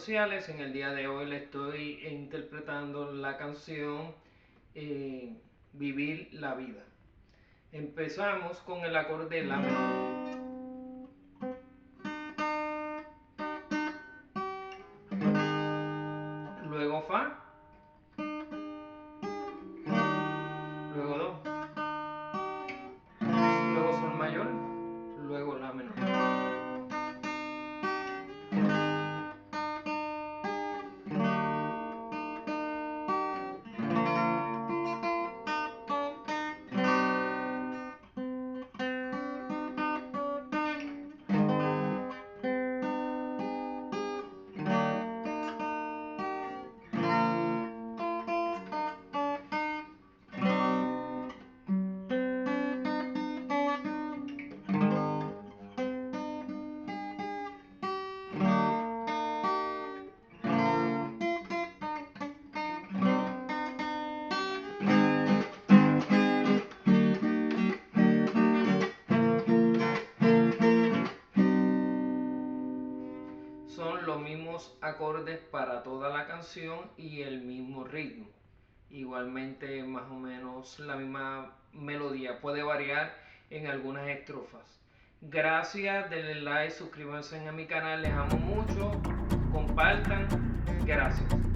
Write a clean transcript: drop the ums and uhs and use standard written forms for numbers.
sociales. En el día de hoy le estoy interpretando la canción Vivir la Vida. Empezamos con el acorde de La menor. Luego Fa. Luego Do. Luego Sol mayor. Luego La menor. Son los mismos acordes para toda la canción y el mismo ritmo. Igualmente más o menos la misma melodía. Puede variar en algunas estrofas. Gracias, denle like, suscríbanse a mi canal, les amo mucho, compartan, gracias.